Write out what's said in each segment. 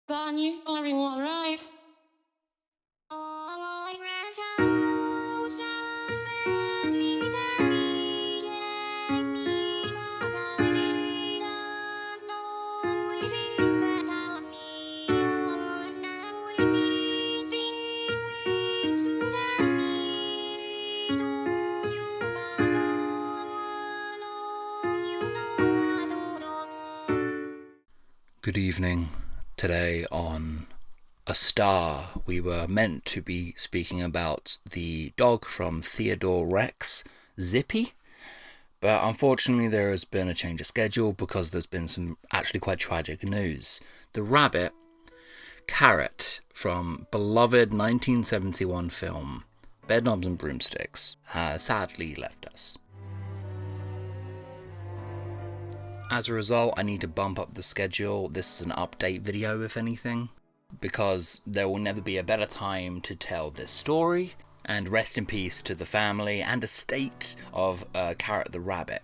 Bunny, are you alright? Good evening. Today on A Star, we were meant to be speaking about the dog from Theodore Rex, Zippy, but unfortunately there has been a change of schedule because there's been some actually quite tragic news. The rabbit, Carrot, from beloved 1971 film Bedknobs and Broomsticks, has sadly left us. As a result, I need to bump up the schedule. This is an update video, if anything, because there will never be a better time to tell this story, and rest in peace to the family and estate of Carrot the Rabbit.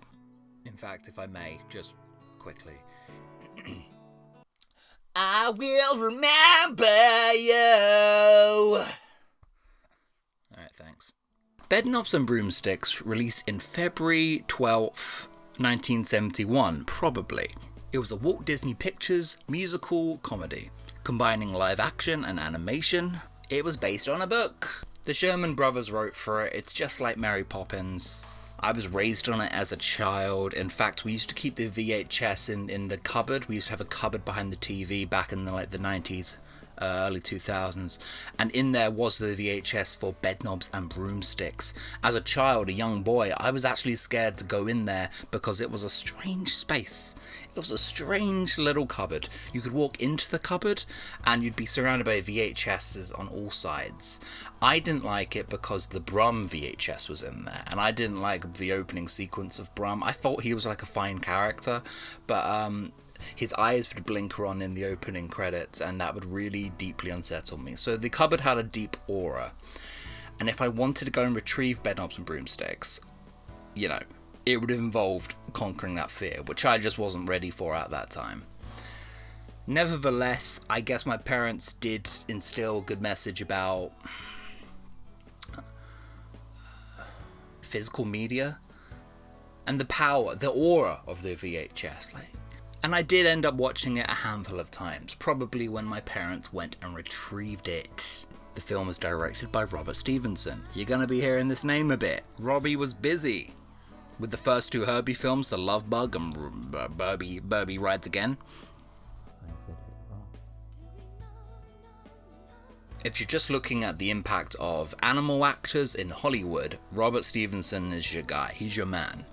In fact, if I may, just quickly. I will remember you! Alright, thanks. Bedknobs and Broomsticks, released in February 12th, 1971, probably. It was a Walt Disney Pictures musical comedy, combining live action and animation. It was based on a book. The Sherman brothers wrote for it. It's just like Mary Poppins. I was raised on it as a child. In fact, we used to keep the VHS in the cupboard. We used to have a cupboard behind the TV back in the 90s. Early 2000s, and in there was the VHS for Bedknobs and Broomsticks. As a child, a young boy, I was actually scared to go in there because it was a strange space. It was a strange little cupboard. You could walk into the cupboard and you'd be surrounded by VHSs on all sides. I didn't like it because the Brum VHS was in there, and I didn't like the opening sequence of Brum. I thought he was like a fine character, but his eyes would blinker on in the opening credits, and that would really deeply unsettle me. So the cupboard had a deep aura, and if I wanted to go and retrieve Bedknobs and Broomsticks, it would have involved conquering that fear, which I just wasn't ready for at that time. Nevertheless, I guess my parents did instill a good message about physical media and the power, the aura of the VHS, and I did end up watching it a handful of times, probably when my parents went and retrieved it. The film was directed by Robert Stevenson. You're gonna be hearing this name a bit. Robbie was busy with the first two Herbie films, The Love Bug and Burbie Rides Again. I said it wrong. If you're just looking at the impact of animal actors in Hollywood, Robert Stevenson is your guy. He's your man.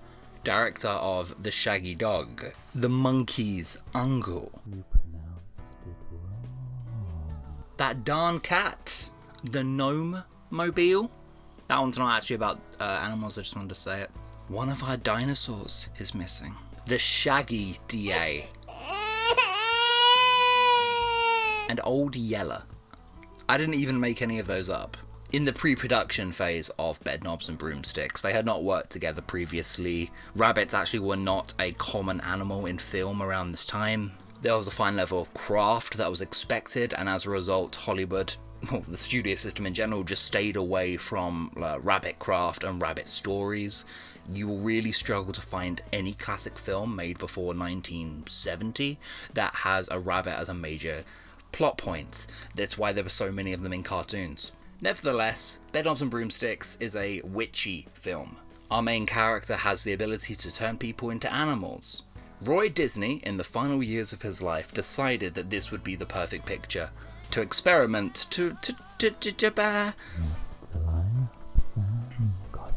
Director of The Shaggy Dog, The Monkey's Uncle, You pronounced it wrong. That Darn Cat, The Gnome Mobile. That one's not actually about animals, I just wanted to say it. One of our dinosaurs is missing. The Shaggy DA. And Old Yeller. I didn't even make any of those up. In the pre-production phase of Bedknobs and Broomsticks, they had not worked together previously. Rabbits actually were not a common animal in film around this time. There was a fine level of craft that was expected, and as a result, Hollywood, the studio system in general, just stayed away from rabbit craft and rabbit stories. You will really struggle to find any classic film made before 1970 that has a rabbit as a major plot point. That's why there were so many of them in cartoons. Nevertheless, Bedknobs and Broomsticks is a witchy film. Our main character has the ability to turn people into animals. Roy Disney, in the final years of his life, decided that this would be the perfect picture to experiment The line got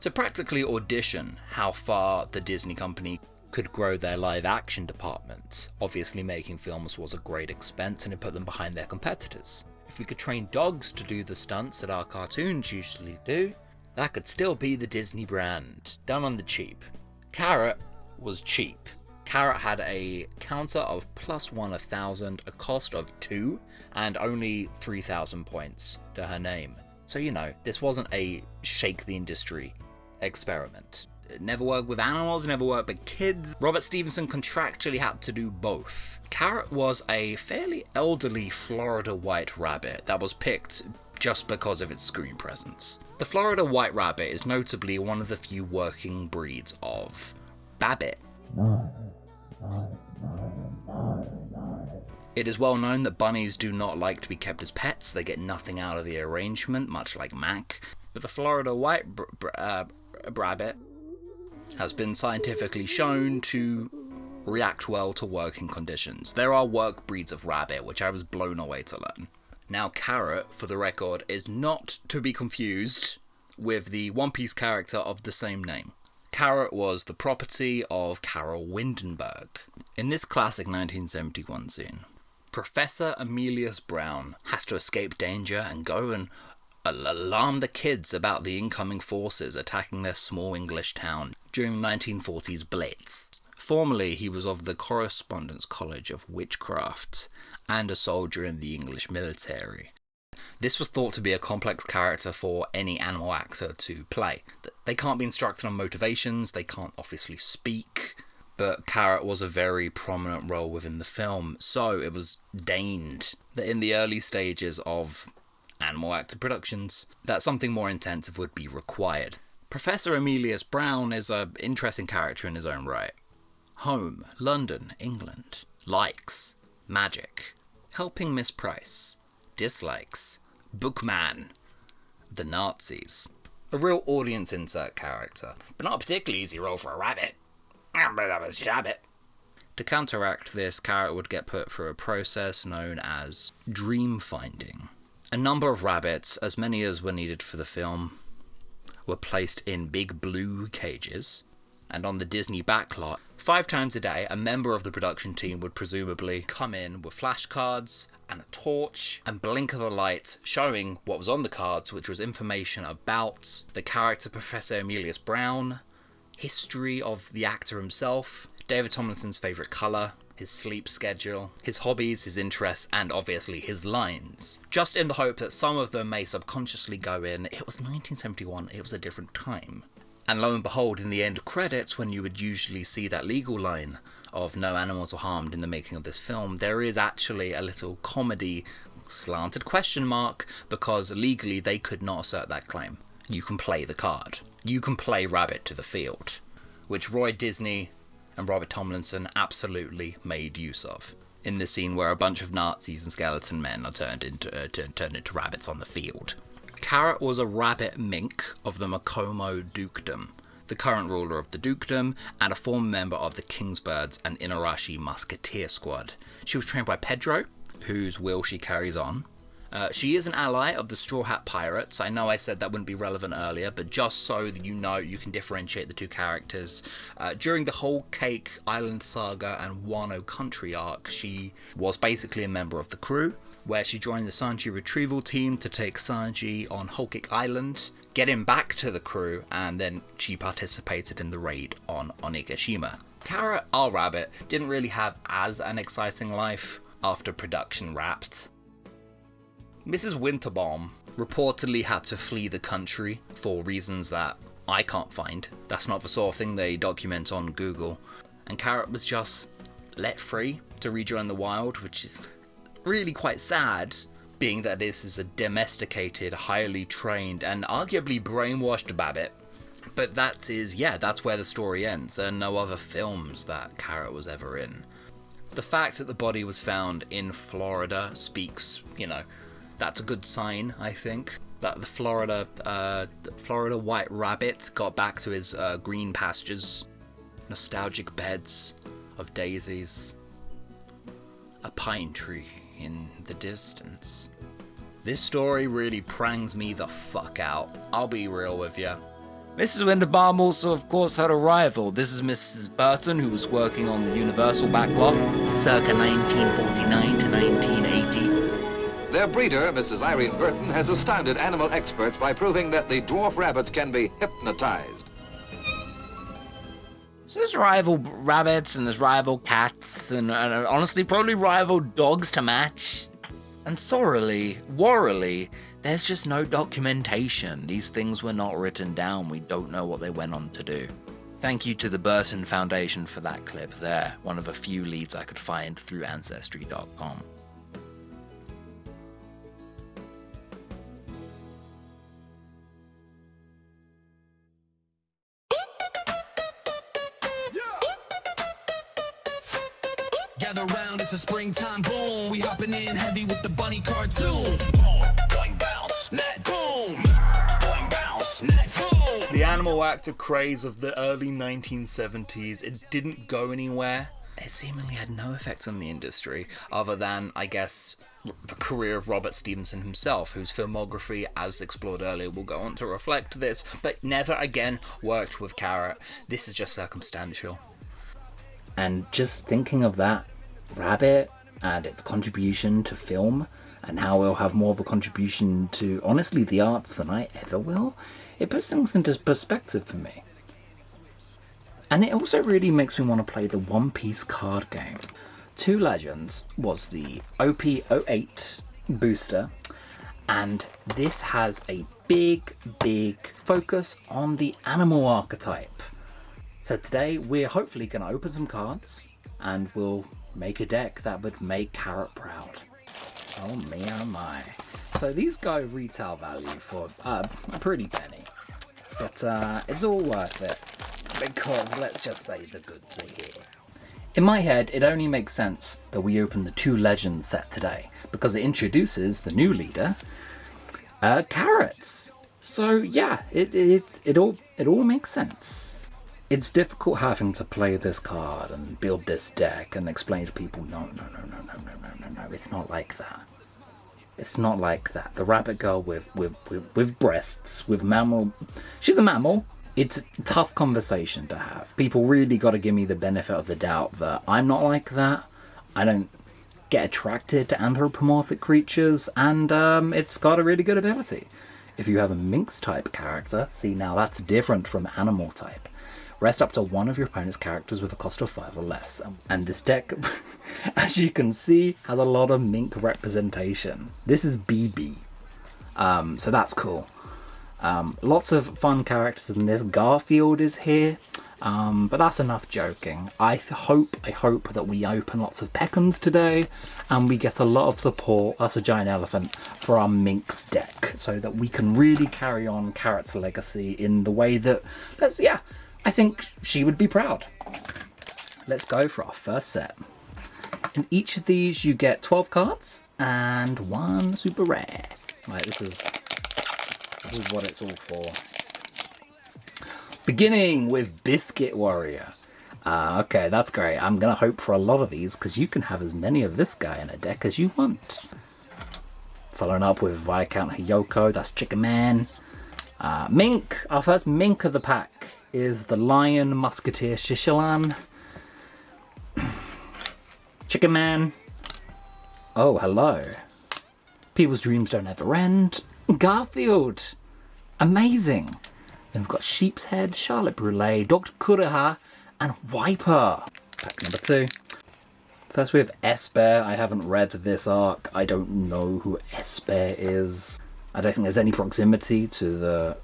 to practically audition how far the Disney company could grow their live action department. Obviously, making films was a great expense and it put them behind their competitors. If we could train dogs to do the stunts that our cartoons usually do, that could still be the Disney brand, done on the cheap. Carrot was cheap. Carrot had a counter of +1 1,000, a cost of 2, and only 3,000 points to her name. So this wasn't a shake the industry experiment. never worked with animals, never worked with kids. Robert Stevenson contractually had to do both. Carrot was a fairly elderly Florida white rabbit that was picked just because of its screen presence. The Florida white rabbit is notably one of the few working breeds of Babbit. No. It is well known that bunnies do not like to be kept as pets. They get nothing out of the arrangement, much like Mac. But the Florida white rabbit has been scientifically shown to react well to working conditions. There are work breeds of rabbit, which I was blown away to learn. Now, Carrot, for the record, is not to be confused with the One Piece character of the same name. Carrot was the property of Carol Windenberg. In this classic 1971 scene, Professor Emilius Brown has to escape danger and go and alarm the kids about the incoming forces attacking their small English town during the 1940s Blitz. Formerly, he was of the Correspondence College of Witchcraft and a soldier in the English military. This was thought to be a complex character for any animal actor to play. They can't be instructed on motivations, they can't obviously speak, but Carrot was a very prominent role within the film, so it was deigned that in the early stages of animal actor productions, that something more intensive would be required. Professor Emilius Brown is an interesting character in his own right. Home, London, England. Likes, magic. Helping Miss Price. Dislikes, Bookman. The Nazis. A real audience insert character, but not a particularly easy role for a rabbit. To counteract this, Carrot would get put through a process known as dream finding. A number of rabbits, as many as were needed for the film, were placed in big blue cages, and on the Disney backlot, 5 times a day, a member of the production team would presumably come in with flashcards and a torch and blink of the light showing what was on the cards, which was information about the character Professor Emilius Brown, history of the actor himself, David Tomlinson's favourite colour, his sleep schedule, his hobbies, his interests, and obviously his lines. Just in the hope that some of them may subconsciously go in, it was 1971, it was a different time. And lo and behold, in the end credits, when you would usually see that legal line of no animals were harmed in the making of this film, there is actually a little comedy slanted question mark, because legally they could not assert that claim. You can play the card. You can play rabbit to the field, which Roy Disney and Robert Tomlinson absolutely made use of in the scene where a bunch of Nazis and skeleton men are turned into rabbits on the field. Carrot was a rabbit mink of the Macomo dukedom, the current ruler of the dukedom, and a former member of the Kingsbirds and Inarashi Musketeer Squad. She was trained by Pedro, whose will she carries on. She is an ally of the Straw Hat Pirates. I know I said that wouldn't be relevant earlier, but just so that you know, you can differentiate the two characters. During the Whole Cake Island Saga and Wano Country arc, she was basically a member of the crew, where she joined the Sanji retrieval team to take Sanji on Whole Cake Island, get him back to the crew, and then she participated in the raid on Onigashima. Carrot, our rabbit, didn't really have as an exciting life after production wrapped. Mrs. Winterbaum reportedly had to flee the country for reasons that I can't find. That's not the sort of thing they document on Google. And Carrot was just let free to rejoin the wild, which is really quite sad, being that this is a domesticated, highly trained, and arguably brainwashed Babbit. But that's where the story ends. There are no other films that Carrot was ever in. The fact that the body was found in Florida speaks, that's a good sign, I think, that the Florida white rabbit got back to his green pastures, nostalgic beds of daisies, a pine tree in the distance. This story really prangs me the fuck out, I'll be real with you. Mrs. Winterbaum also, of course, had a rival. This is Mrs. Burton, who was working on the Universal backlot, circa 1949 to 1980. Their breeder, Mrs. Irene Burton, has astounded animal experts by proving that the dwarf rabbits can be hypnotized. So there's rival rabbits, and there's rival cats, and honestly, probably rival dogs to match. And worrily, there's just no documentation. These things were not written down. We don't know what they went on to do. Thank you to the Winterbaum Foundation for that clip there, one of a few leads I could find through Ancestry.com. Gather round, it's a springtime boom. We hopping in heavy with the bunny cartoon. Boom, boing, bounce, net, boom. Boing, bounce, net, boom. The animal actor craze of the early 1970s, it didn't go anywhere. It seemingly had no effect on the industry, other than, I guess, the career of Robert Stevenson himself, whose filmography, as explored earlier, will go on to reflect this, but never again worked with Carrot. This is just circumstantial. And just thinking of that rabbit and its contribution to film, and how it'll have more of a contribution to, honestly, the arts than I ever will, it puts things into perspective for me. And it also really makes me want to play the One Piece card game. Two Legends was the OP08 booster, and this has a big focus on the animal archetype. So today we're hopefully going to open some cards, and we'll make a deck that would make Carrot proud. Oh me, oh my. So these go retail value for a pretty penny, but it's all worth it, because let's just say the goods are here. In my head, it only makes sense that we open the Two Legends set today, because it introduces the new leader, Carrots. So yeah, it all makes sense. It's difficult having to play this card and build this deck and explain to people, no, it's not like that. It's not like that. The rabbit girl with breasts, with mammal, she's a mammal. It's a tough conversation to have. People really got to give me the benefit of the doubt that I'm not like that. I don't get attracted to anthropomorphic creatures, and it's got a really good ability. If you have a minx type character, see, now that's different from animal type. Rest up to one of your opponent's characters with a cost of 5 or less. And this deck, as you can see, has a lot of mink representation. This is BB, so that's cool. Lots of fun characters in this. Garfield is here, but that's enough joking. I hope that we open lots of Peckhams today, and we get a lot of support, that's a giant elephant, for our minx deck, so that we can really carry on Carrot's legacy in the way that, I think she would be proud. Let's go for our first set. In each of these you get 12 cards and 1 super rare. Right, this is what it's all for. Beginning with Biscuit Warrior. Okay, that's great. I'm gonna hope for a lot of these, because you can have as many of this guy in a deck as you want. Following up with Viscount Hyoko, that's Chicken Man. Mink, our first mink of the pack is the Lion Musketeer Shishilan. Chicken Man. Oh, hello. People's dreams don't ever end. Garfield. Amazing. Then we've got Sheep's Head, Charlotte Brûlée, Dr. Kureha, and Wiper. Pack number 2. First we have Esper. I haven't read this arc. I don't know who Esper is. I don't think there's any proximity to the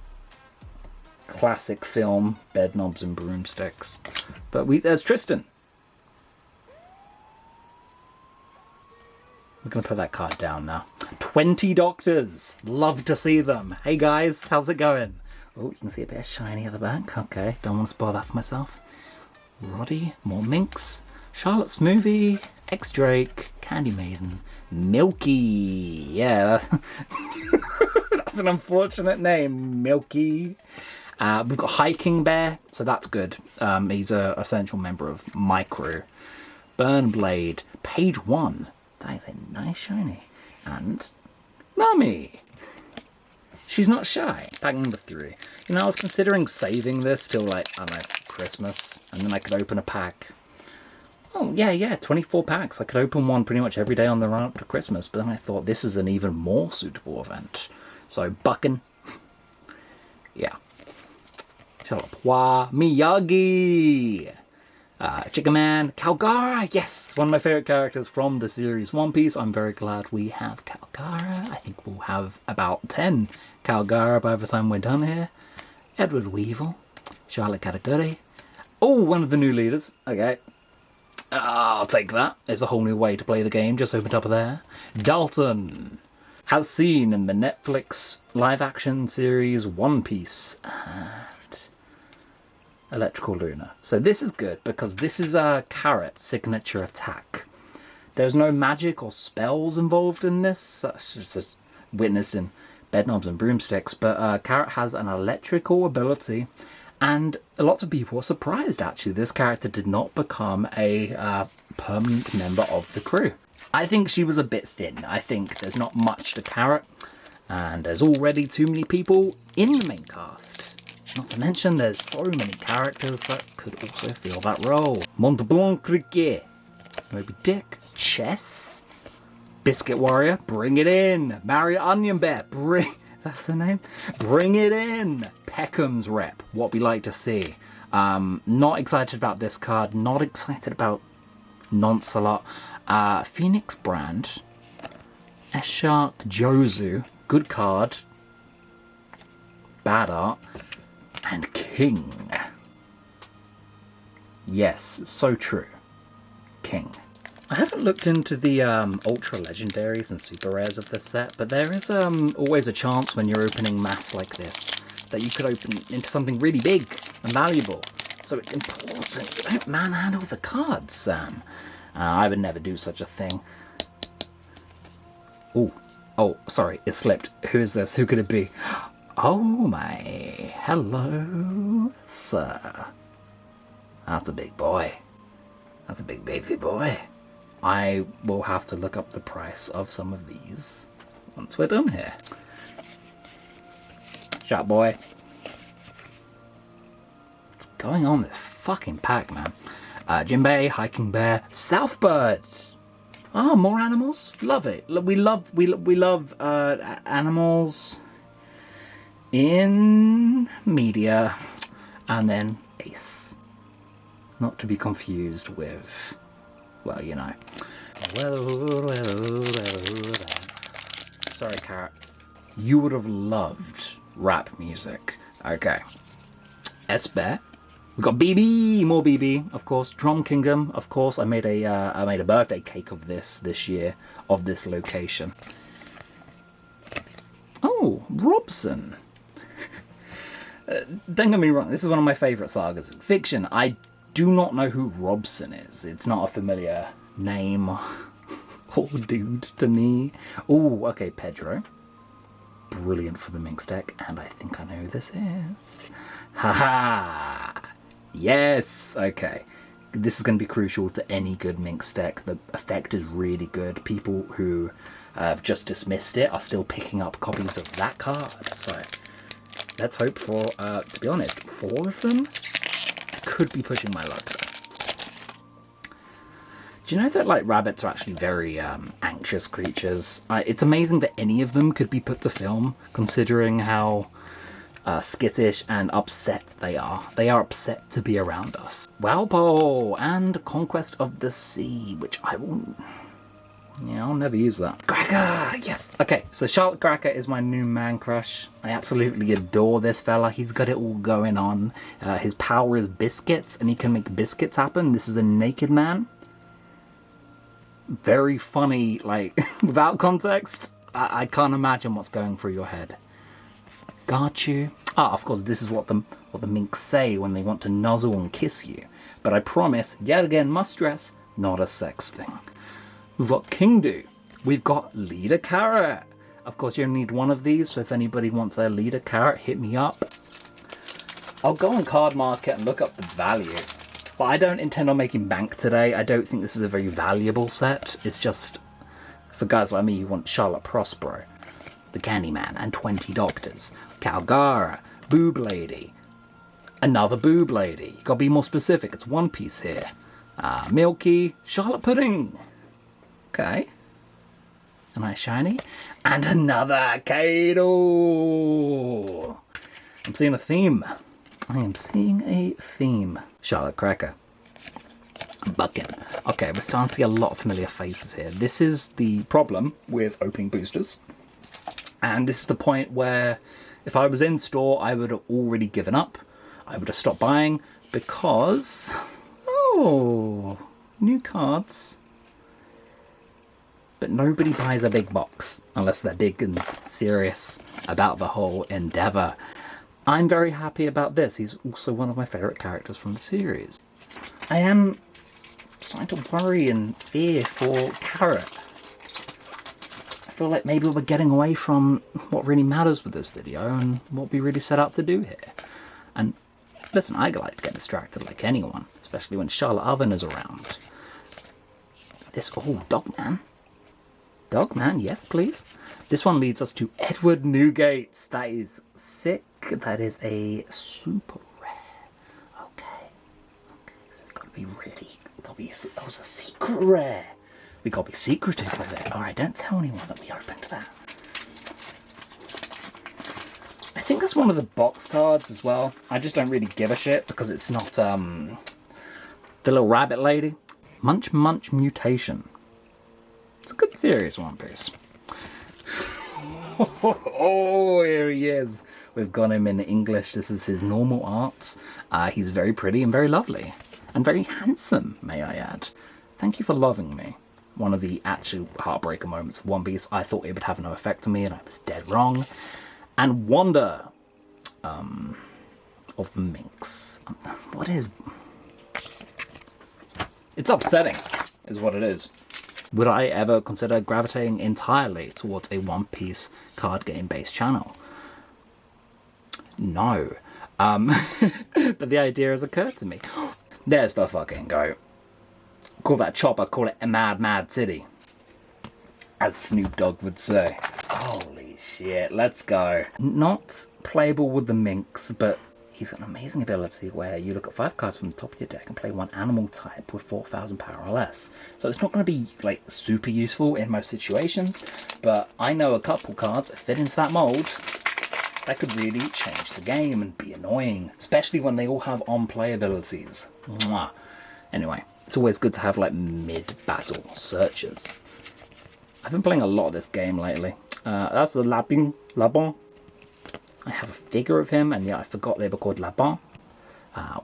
classic film Bedknobs and Broomsticks. But there's Tristan. We're going to put that card down now. 20 Doctors. Love to see them. Hey guys, how's it going? Oh, you can see a bit of shiny at the back. Okay, don't want to spoil that for myself. Roddy, more minks. Charlotte Smoothie, X-Drake, Candy Maiden, Milky. Yeah, that's, that's an unfortunate name, Milky. We've got Hiking Bear, so that's good. He's a essential member of my crew. Burnblade, page 1. That is a nice shiny. And Mummy. She's not shy. Pack number 3. You know, I was considering saving this till, like, I don't know, Christmas, and then I could open a pack. Oh, yeah, 24 packs. I could open one pretty much every day on the run up to Christmas, but then I thought this is an even more suitable event. So, Buckin. Yeah. Charlotte Miyagi. Chicken Man, Calgara, yes, one of my favourite characters from the series One Piece. I'm very glad we have Calgara. I think we'll have about 10 Calgara by the time we're done here. Edward Weevil, Charlotte Kataguri, Oh, one of the new leaders. Okay. I'll take that. It's a whole new way to play the game. Just opened up there. Dalton. As seen in the Netflix live-action series One Piece. And Electrical Luna. So this is good because this is a Carrot's signature attack. There's no magic or spells involved in this. That's just witnessed in Bedknobs and Broomsticks. But Carrot has an electrical ability. And lots of people were surprised, actually. This character did not become a permanent member of the crew. I think she was a bit thin. I think there's not much to Carrot. And there's already too many people in the main cast. Not to mention, there's so many characters that could also fill that role. Mont Blanc Cricket. Moby Dick. Chess. Biscuit Warrior. Bring it in. Mario Onion Bear. That's the name? Bring it in! Peckham's rep. What we like to see. Not excited about this card. Not excited about Noncelot. Phoenix Brand. Eshark Jozu. Good card. Bad art. And King. Yes, so true. King. I haven't looked into the ultra legendaries and super rares of this set, but there is always a chance when you're opening mass like this that you could open into something really big and valuable. So it's important you don't manhandle the cards, Sam. I would never do such a thing. Oh, sorry, it slipped. Who is this? Who could it be? Oh my, hello, sir. That's a big boy. That's a big baby boy. I will have to look up the price of some of these once we're done here. Shot boy. What's going on with this fucking pack, man? Jimbei, Hiking Bear, Southbird. Oh, more animals. Love it. We love animals in media, and then Ace. Not to be confused with, well, you know. Sorry, Carrot. You would have loved rap music. Okay. S-Bear. We've got BB, more BB, of course. Drum Kingdom, of course. I made a birthday cake of this year, of this location. Oh, Robson. Don't get me wrong, this is one of my favourite sagas in fiction. I do not know who Robson is. It's not a familiar name or dude to me. Oh, okay, Pedro. Brilliant for the Minx deck, and I think I know who this is. Haha! Yes! Okay. This is going to be crucial to any good Minx deck. The effect is really good. People who have just dismissed it are still picking up copies of that card. So, let's hope for, to be honest, 4 of them? I could be pushing my luck though. Do you know that, like, rabbits are actually very anxious creatures? It's amazing that any of them could be put to film, considering how skittish and upset they are. They are upset to be around us. Walpole and Conquest of the Sea, which I will... yeah, I'll never use that. Cracker! Yes! Okay, so Charlotte Cracker is my new man crush. I absolutely adore this fella. He's got it all going on. His power is biscuits, and he can make biscuits happen. This is a naked man. Very funny, like, without context. I can't imagine what's going through your head. Got you. Ah, of course, this is what the minks say when they want to nuzzle and kiss you. But I promise, yet again, must stress, not a sex thing. We've got Kingdu. We've got Leader Carrot. Of course, you only need one of these, so if anybody wants a Leader Carrot, hit me up. I'll go on Card Market and look up the value. But I don't intend on making bank today. I don't think this is a very valuable set. It's just for guys like me who want Charlotte Prospero, the Candyman, and 20 Doctors. Calgara, Boob Lady. Another Boob Lady. You gotta be more specific. It's one piece here. Milky, Charlotte Pudding. Okay. A nice shiny. And another Kato. I'm seeing a theme. I am seeing a theme. Charlotte Cracker. Bucking. Okay, we're starting to see a lot of familiar faces here. This is the problem with opening boosters. And this is the point where if I was in store, I would have already given up. I would have stopped buying because... Oh, new cards. But nobody buys a big box unless they're big and serious about the whole endeavour. I'm very happy about this. He's also one of my favourite characters from the series. I am starting to worry and fear for Carrot. I feel like maybe we're getting away from what really matters with this video and what we really set out to do here. And listen, I like to get distracted like anyone, especially when Charlotte Oven is around. This, oh, Dogman. Dogman, yes please. This one leads us to Edward Newgates. That is sick. That is a super rare. Okay, so we've got to be ready. We've got to be, that was a secret rare. We got to be secretive with it. Alright, don't tell anyone that we opened that. I think that's one of the box cards as well. I just don't really give a shit because it's not the little rabbit lady. Munch Munch Mutation. It's a good series, One Piece. Oh, here he is. We've got him in English. This is his normal arts. He's very pretty and very lovely. And very handsome, may I add. Thank you for loving me. One of the actual heartbreaker moments of One Piece. I thought it would have no effect on me and I was dead wrong. And Wanda of the Minx. What is... It's upsetting, is what it is. Would I ever consider gravitating entirely towards a One Piece card game based channel? No. But the idea has occurred to me. There's the fucking goat. Call that chopper, call it a mad, mad city. As Snoop Dogg would say. Holy shit, let's go. Not playable with the Minx, but he's got an amazing ability where you look at 5 cards from the top of your deck and play 1 animal type with 4,000 power or less. So it's not going to be like super useful in most situations, but I know a couple cards that fit into that mold that could really change the game and be annoying, especially when they all have on-play abilities. Mwah. Anyway, it's always good to have like mid-battle searches. I've been playing a lot of this game lately. That's the Labon. I have a figure of him, and yeah, I forgot they were called Labon.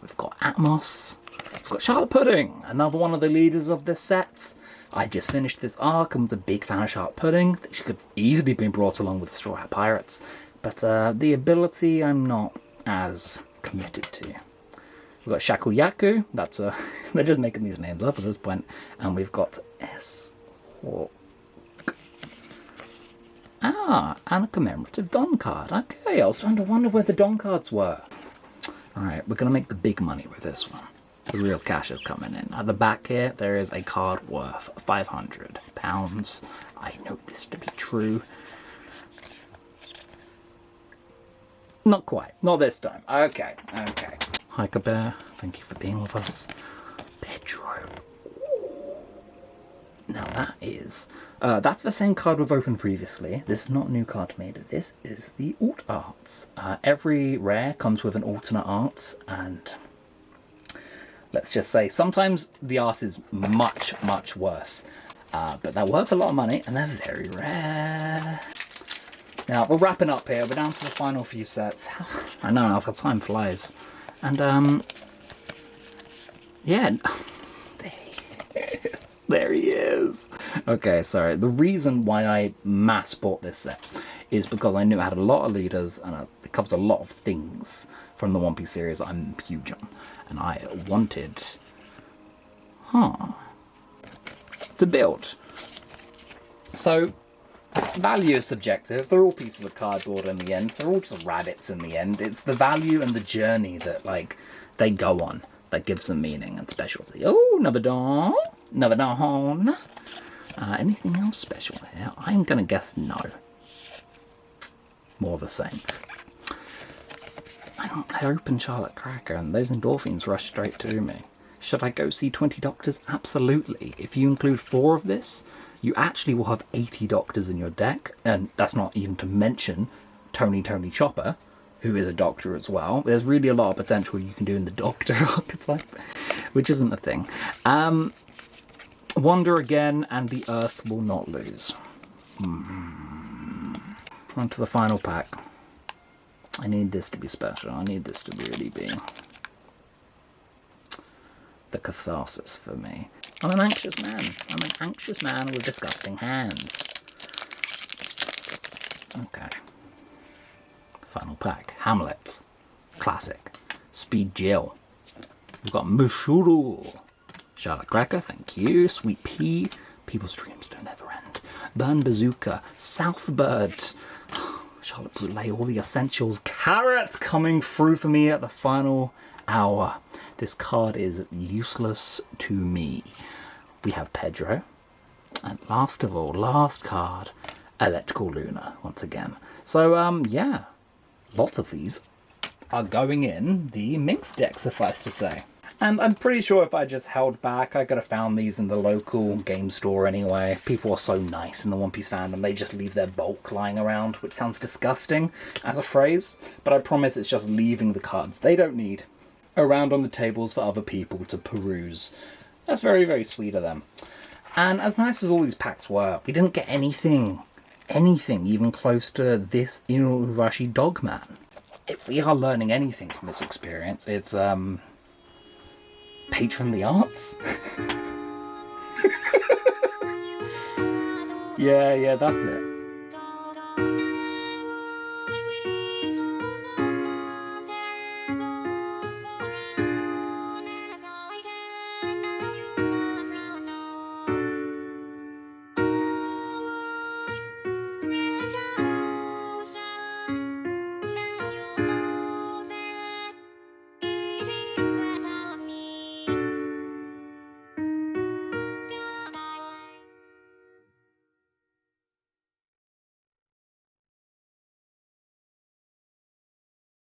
We've got Atmos. We've got Charlotte Pudding, another one of the leaders of this set. I just finished this arc and was a big fan of Charlotte Pudding. She could easily been brought along with the Straw Hat Pirates. But the ability I'm not as committed to. We've got Shakuyaku. That's they're just making these names up at this point. And we've got S-Hawk. Ah, and a commemorative Don card. Okay, I was trying to wonder where the Don cards were. Alright, we're going to make the big money with this one. The real cash is coming in. At the back here, there is a card worth £500. I know this to be true. Not quite. Not this time. Okay, okay. Hiker Bear, thank you for being with us. Pedro. Now that is... that's the same card we've opened previously. This is not a new card to me, but this is the alt arts. Every rare comes with an alternate art, and let's just say sometimes the art is much, much worse. But they're worth a lot of money, and they're very rare. Now, we're wrapping up here. We're down to the final few sets. I know how time flies. And, yeah... There he is. Okay, sorry. The reason why I mass bought this set is because I knew it had a lot of leaders and it covers a lot of things from the One Piece series I'm huge on. And I wanted... to build. So, value is subjective. They're all pieces of cardboard in the end. They're all just rabbits in the end. It's the value and the journey that, like, they go on that gives them meaning and specialty. Oh, another dawn. Another dawn. Anything else special here? I'm going to guess no. More of the same. I opened Charlotte Cracker and those endorphins rushed straight to me. Should I go see 20 doctors? Absolutely. If you include 4 of this, you actually will have 80 doctors in your deck. And that's not even to mention Tony Chopper, who is a doctor as well. There's really a lot of potential you can do in the doctor archetype, which isn't a thing. Wander again, and the Earth will not lose. On to the final pack. I need this to be special. I need this to really be the catharsis for me. I'm an anxious man. I'm an anxious man with disgusting hands. Okay. Final pack. Hamlet. Classic. Speed Jill. We've got Mushuru. Charlotte Cracker, thank you. Sweet Pea. People's dreams don't ever end. Burn Bazooka. Southbird. Charlotte Brûlée, all the essentials. Carrot coming through for me at the final hour. This card is useless to me. We have Pedro. And last of all, last card, Electrical Luna, once again. So, yeah, lots of these are going in the mixed deck, suffice to say. And I'm pretty sure if I just held back, I could have found these in the local game store anyway. People are so nice in the One Piece fandom, they just leave their bulk lying around, which sounds disgusting as a phrase, but I promise it's just leaving the cards they don't need around on the tables for other people to peruse. That's very, very sweet of them. And as nice as all these packs were, we didn't get anything even close to this Inuarashi Dogman. If we are learning anything from this experience, it's, patron the arts? yeah, that's it.